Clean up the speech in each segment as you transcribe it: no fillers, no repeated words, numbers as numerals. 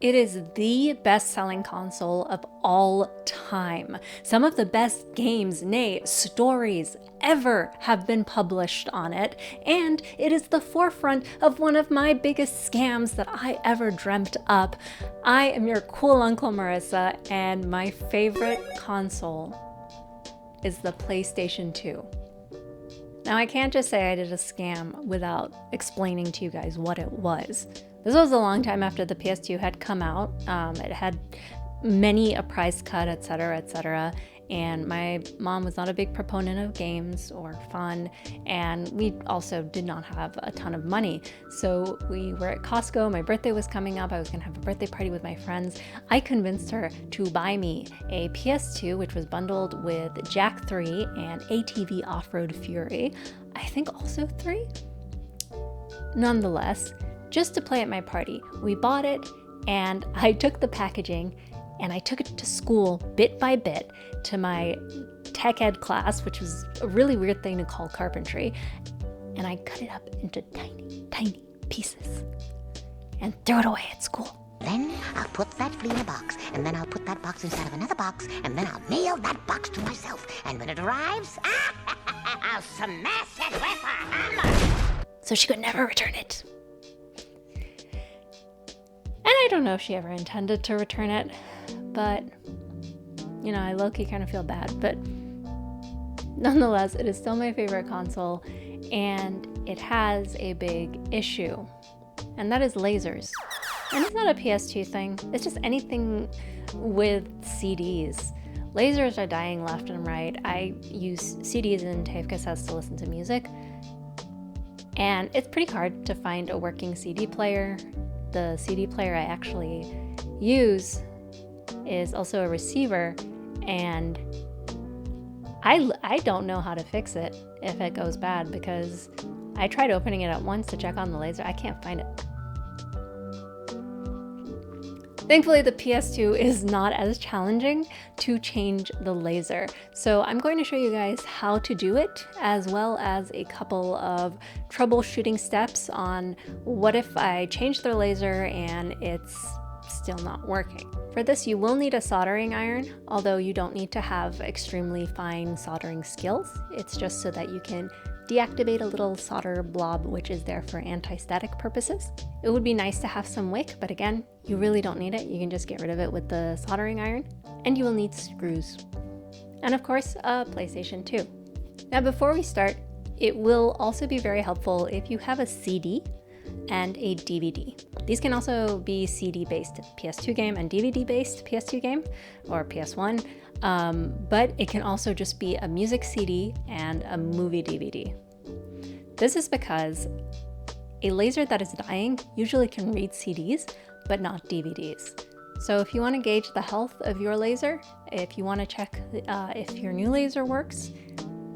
It is the best-selling console of all time. Some of the best games, nay, stories ever have been published on it, and it is the forefront of one of my biggest scams that I ever dreamt up. I am your cool Uncle Marissa, and my favorite console is the PlayStation 2. Now, I can't just say I did a scam without explaining to you guys what it was. This was a long time after the PS2 had come out. It had many a price cut, etc., etc. And my mom was not a big proponent of games or fun, and we also did not have a ton of money. So we were at Costco, my birthday was coming up, I was gonna have a birthday party with my friends. I convinced her to buy me a PS2, which was bundled with Jack 3 and ATV Off-Road Fury. I think also 3? Nonetheless, just to play at my party. We bought it, and I took the packaging and I took it to school bit by bit to my tech ed class, which was a really weird thing to call carpentry, and I cut it up into tiny, tiny pieces and threw it away at school. Then I'll put that flea in a box, and then I'll put that box inside of another box, and then I'll mail that box to myself, and when it arrives, I'll smash it with a hammer! So she could never return it. And I don't know if she ever intended to return it, but, you know, I low-key kind of feel bad. But nonetheless, it is still my favorite console, and it has a big issue, and that is lasers. And it's not a PS2 thing, it's just anything with CDs. Lasers are dying left and right. I use CDs and tape cassettes to listen to music, and it's pretty hard to find a working CD player. The CD player I actually use is also a receiver, and I don't know how to fix it if it goes bad, because I tried opening it at once to check on the laser. I can't find it. Thankfully, the PS2 is not as challenging to change the laser. So I'm going to show you guys how to do it, as well as a couple of troubleshooting steps on what if I change the laser and it's still not working. For this, you will need a soldering iron, although you don't need to have extremely fine soldering skills. It's just so that you can deactivate a little solder blob, which is there for anti-static purposes. It would be nice to have some wick, but again, you really don't need it. You can just get rid of it with the soldering iron, and you will need screws. And of course, a PlayStation 2. Now, before we start, it will also be very helpful if you have a CD and a DVD. These can also be CD-based PS2 game and DVD-based PS2 game, or PS1. But it can also just be a music CD and a movie DVD. This is because a laser that is dying usually can read CDs, but not DVDs. So if you want to gauge the health of your laser, if you want to check if your new laser works,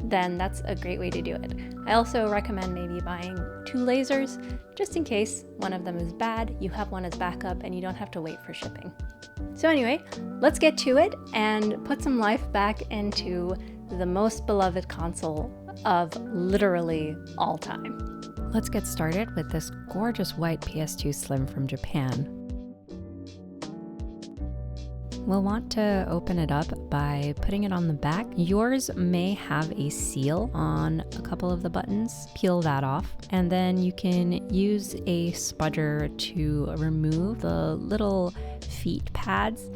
then that's a great way to do it. I also recommend maybe buying 2 lasers, just in case one of them is bad, you have one as backup and you don't have to wait for shipping. So anyway, let's get to it and put some life back into the most beloved console of literally all time. Let's get started with this gorgeous white PS2 Slim from Japan. We'll want to open it up by putting it on the back. Yours may have a seal on a couple of the buttons. Peel that off, and then you can use a spudger to remove the little feet pads.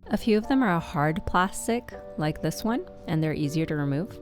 A few of them are a hard plastic, like this one, and they're easier to remove.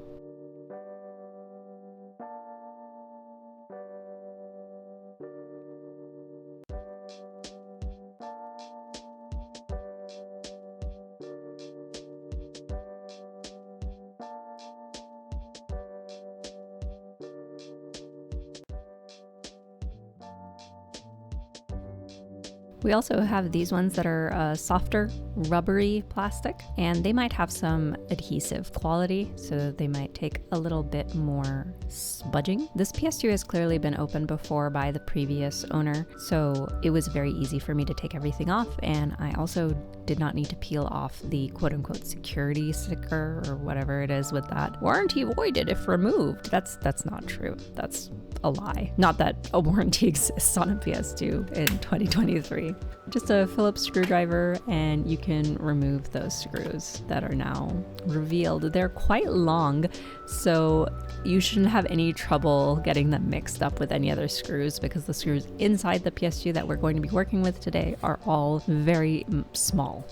We also have these ones that are softer, rubbery plastic, and they might have some adhesive quality, so they might take a little bit more smudging. This PS2 has clearly been opened before by the previous owner, so it was very easy for me to take everything off, and I also did not need to peel off the quote-unquote security sticker or whatever it is with that warranty voided if removed. That's not true. That's a lie. Not that a warranty exists on a PS2 in 2023. Just a Phillips screwdriver and you can remove those screws that are now revealed. They're quite long, so you shouldn't have any trouble getting them mixed up with any other screws because the screws inside the PS2 that we're going to be working with today are all very small.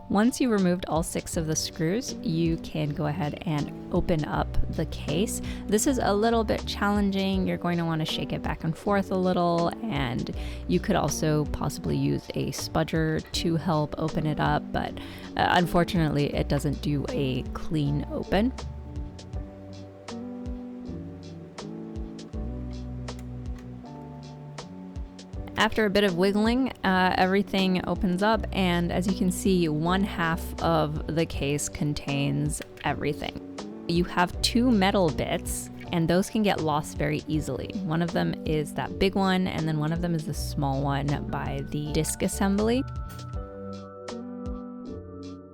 Once you removed all 6 of the screws, you can go ahead and open up the case. This is a little bit challenging. You're going to want to shake it back and forth a little, and you could also possibly use a spudger to help open it up, but unfortunately it doesn't do a clean open. After a bit of wiggling, everything opens up, and as you can see, 1/2 of the case contains everything. You have 2 metal bits, and those can get lost very easily. One of them is that big one, and then one of them is the small one by the Disassembly.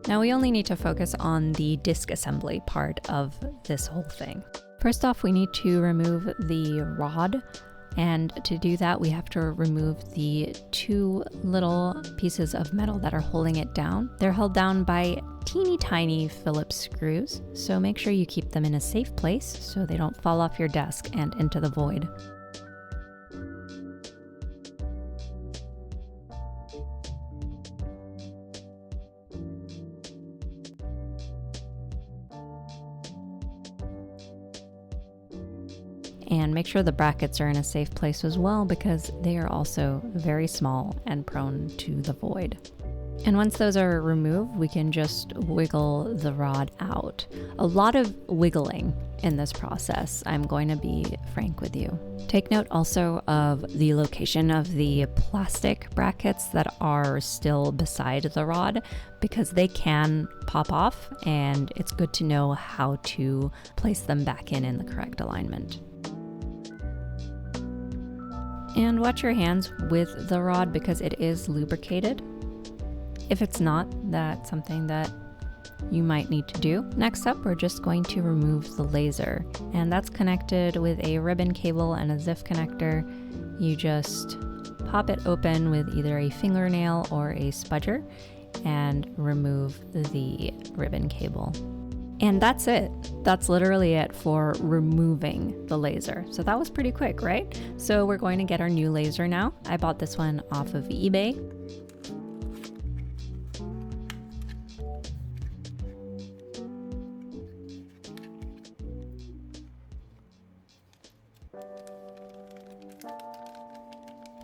Now we only need to focus on the Disassembly part of this whole thing. First off, we need to remove the rod. And to do that, we have to remove the 2 little pieces of metal that are holding it down. They're held down by teeny tiny Phillips screws, so make sure you keep them in a safe place so they don't fall off your desk and into the void. And make sure the brackets are in a safe place as well because they are also very small and prone to the void. And once those are removed, we can just wiggle the rod out. A lot of wiggling in this process, I'm going to be frank with you. Take note also of the location of the plastic brackets that are still beside the rod because they can pop off, and it's good to know how to place them back in the correct alignment. And watch your hands with the rod because it is lubricated. If it's not, that's something that you might need to do. Next up, we're just going to remove the laser, and that's connected with a ribbon cable and a ZIF connector. You just pop it open with either a fingernail or a spudger and remove the ribbon cable. And that's it. That's literally it for removing the laser. So that was pretty quick, right? So we're going to get our new laser now. I bought this one off of eBay.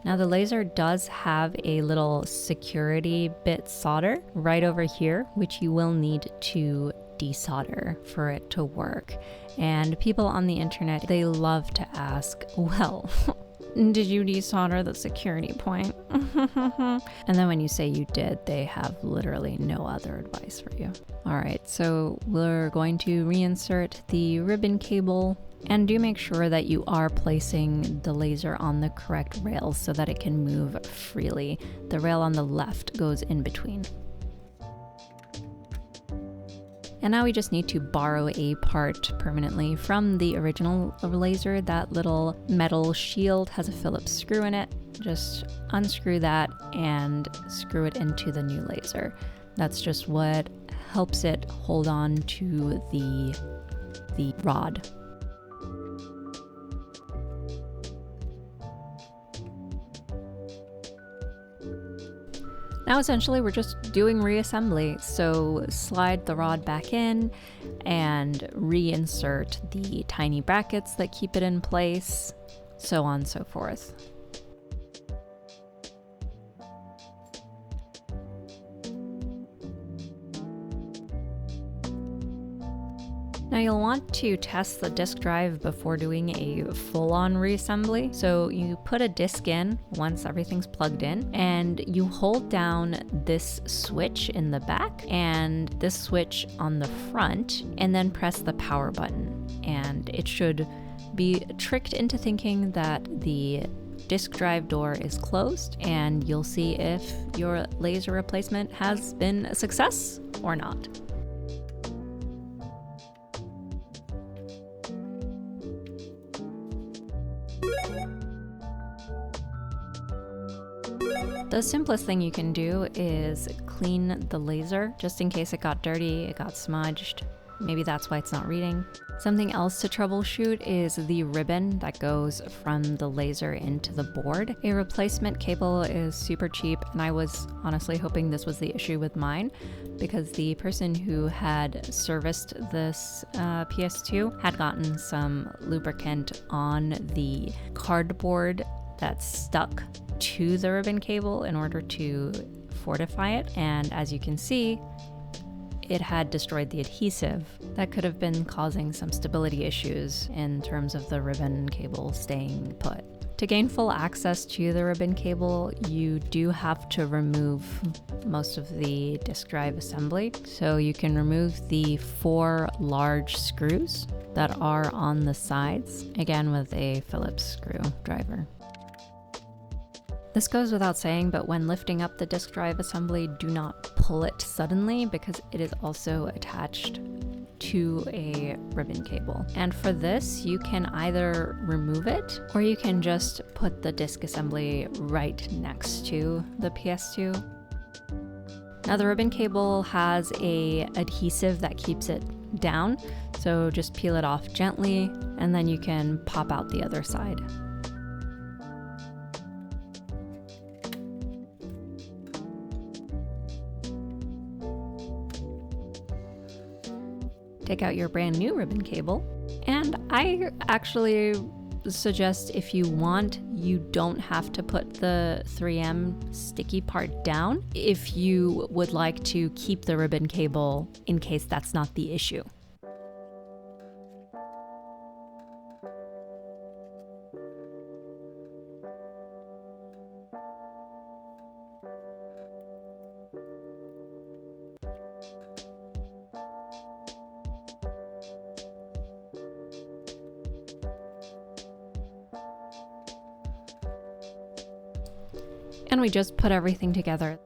Now the laser does have a little security bit solder right over here, which you will need to desolder for it to work. And people on the internet, they love to ask, well, did you desolder the security point? And then when you say you did, they have literally no other advice for you. All right, so we're going to reinsert the ribbon cable, and do make sure that you are placing the laser on the correct rails so that it can move freely. The rail on the left goes in between. And now we just need to borrow a part permanently from the original laser. That little metal shield has a Phillips screw in it. Just unscrew that and screw it into the new laser. That's just what helps it hold on to the rod. Now essentially we're just doing reassembly, so slide the rod back in and reinsert the tiny brackets that keep it in place, so on and so forth. Now Now you'll want to test the disk drive before doing a full-on reassembly. So you put a disk in once everything's plugged in, and you hold down this switch in the back and this switch on the front, and then press the power button. And it should be tricked into thinking that the disk drive door is closed, and you'll see if your laser replacement has been a success or not. The simplest thing you can do is clean the laser, just in case it got dirty, it got smudged. Maybe that's why it's not reading. Something else to troubleshoot is the ribbon that goes from the laser into the board. A replacement cable is super cheap, and I was honestly hoping this was the issue with mine, because the person who had serviced this PS2 had gotten some lubricant on the cardboard that's stuck to the ribbon cable in order to fortify it, and as you can see, it had destroyed the adhesive. That could have been causing some stability issues in terms of the ribbon cable staying put. To gain full access to the ribbon cable, you do have to remove most of the disk drive assembly. So you can remove the 4 large screws that are on the sides, again with a Phillips screwdriver. This goes without saying, but when lifting up the disk drive assembly, do not pull it suddenly because it is also attached to a ribbon cable. And for this, you can either remove it or you can just put the disk assembly right next to the PS2. Now the ribbon cable has a adhesive that keeps it down, so just peel it off gently and then you can pop out the other side. Take out your brand new ribbon cable, and I actually suggest, if you want, you don't have to put the 3M sticky part down if you would like to keep the ribbon cable in case that's not the issue. And we just put everything together.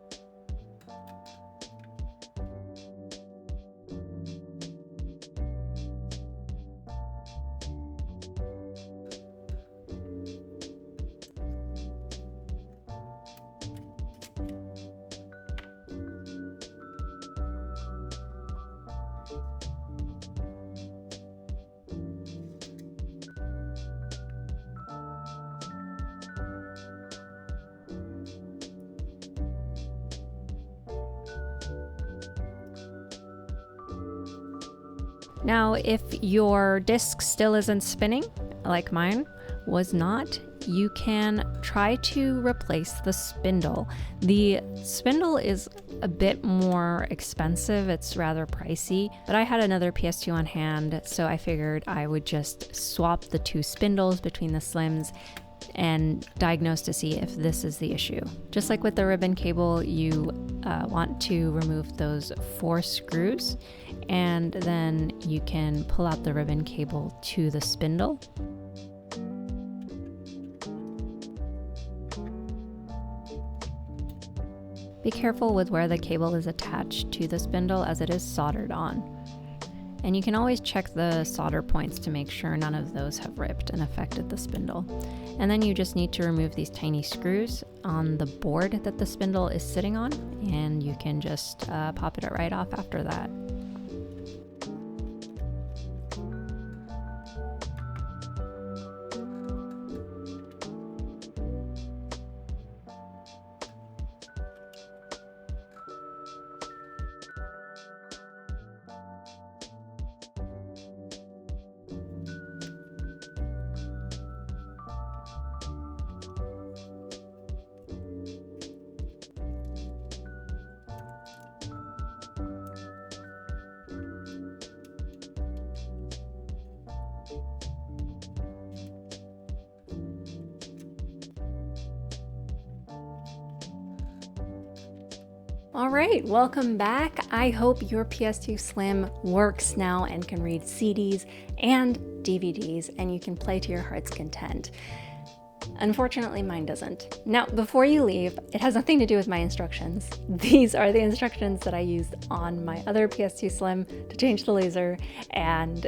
Now, if your disc still isn't spinning, like mine was not, you can try to replace the spindle. The spindle is a bit more expensive, it's rather pricey, but I had another PS2 on hand, so I figured I would just swap the 2 spindles between the Slims and diagnose to see if this is the issue. Just like with the ribbon cable, you want to remove those 4 screws, and then you can pull out the ribbon cable to the spindle. Be careful with where the cable is attached to the spindle, as it is soldered on. And you can always check the solder points to make sure none of those have ripped and affected the spindle. And then you just need to remove these tiny screws on the board that the spindle is sitting on, and you can just pop it right off after that. All right, welcome back. I hope your PS2 Slim works now and can read CDs and DVDs, and you can play to your heart's content. Unfortunately, mine doesn't. Now, before you leave, it has nothing to do with my instructions. These are the instructions that I used on my other PS2 Slim to change the laser, and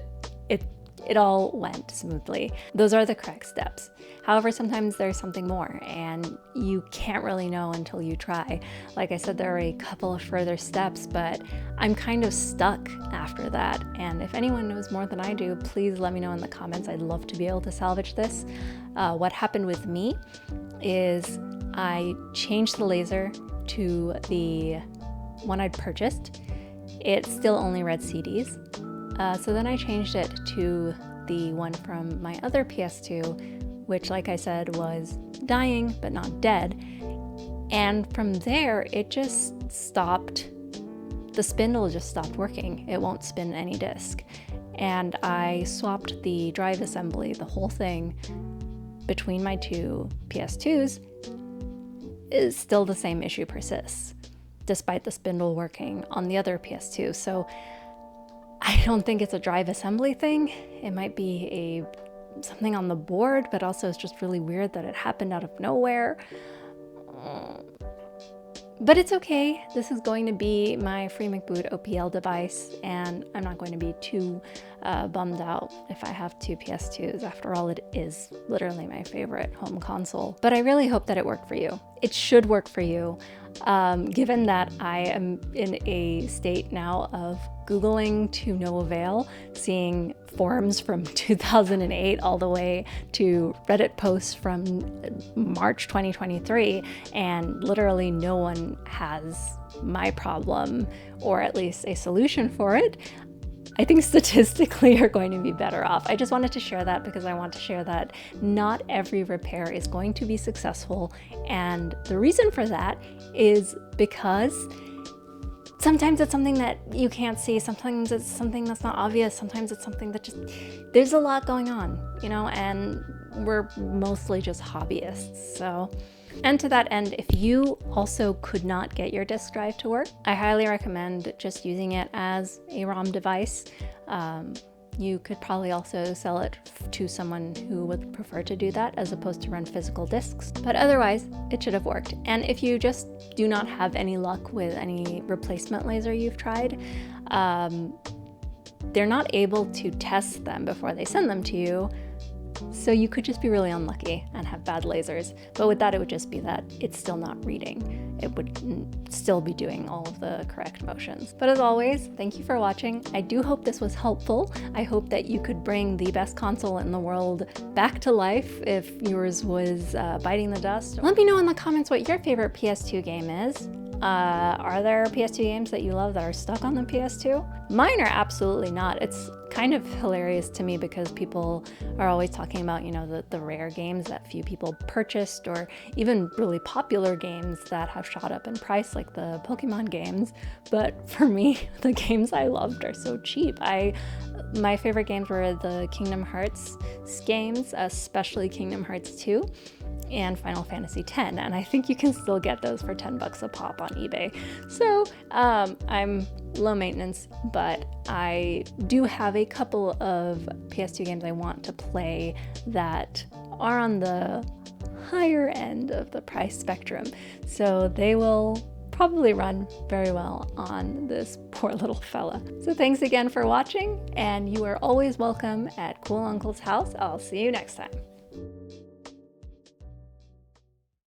it all went smoothly. Those are the correct steps. However, sometimes there's something more, and you can't really know until you try. Like I said, there are a couple of further steps, but I'm kind of stuck after that. And if anyone knows more than I do, please let me know in the comments. I'd love to be able to salvage this. What happened with me is I changed the laser to the one I'd purchased. It still only read CDs. So then I changed it to the one from my other PS2, which, like I said, was dying but not dead. And from there, it just stopped. The spindle just stopped working. It won't spin any disc. And I swapped the drive assembly, the whole thing, between my two PS2s. Is still the same issue persists, despite the spindle working on the other PS2. So I don't think it's a drive assembly thing. It might be something on the board, but also it's just really weird that it happened out of nowhere. But it's okay. This is going to be my free McBoot OPL device, and I'm not going to be too bummed out if I have two PS2s. After all, it is literally my favorite home console. But I really hope that it worked for you. It should work for you. Given that I am in a state now of Googling to no avail, seeing forums from 2008 all the way to Reddit posts from March 2023, and literally no one has my problem, or at least a solution for it, I think statistically you're going to be better off. I just wanted to share that because I want to share that not every repair is going to be successful. And the reason for that is because sometimes it's something that you can't see. Sometimes it's something that's not obvious. Sometimes it's something that just, there's a lot going on, you know, and we're mostly just hobbyists. So, and to that end, if you also could not get your disk drive to work, I highly recommend just using it as a ROM device. You could probably also sell it to someone who would prefer to do that as opposed to run physical disks. But otherwise, it should have worked. And if you just do not have any luck with any replacement laser you've tried, they're not able to test them before they send them to you. So you could just be really unlucky and have bad lasers. But with that, it would just be that it's still not reading. It would still be doing all of the correct motions. But as always, thank you for watching. I do hope this was helpful. I hope that you could bring the best console in the world back to life if yours was biting the dust. Let me know in the comments what your favorite PS2 game is. Are there PS2 games that you love that are stuck on the PS2? Mine are absolutely not. It's kind of hilarious to me because people are always talking about, you know, the rare games that few people purchased, or even really popular games that have shot up in price, like the Pokemon games. But for me, the games I loved are so cheap. My favorite games were the Kingdom Hearts games, especially Kingdom Hearts 2 and Final Fantasy X, and I think you can still get those for $10 a pop on eBay. So I'm low maintenance, but I do have a couple of PS2 games I want to play that are on the higher end of the price spectrum, so they will probably run very well on this poor little fella. So thanks again for watching, and you are always welcome at Cool Uncle's house. I'll see you next time.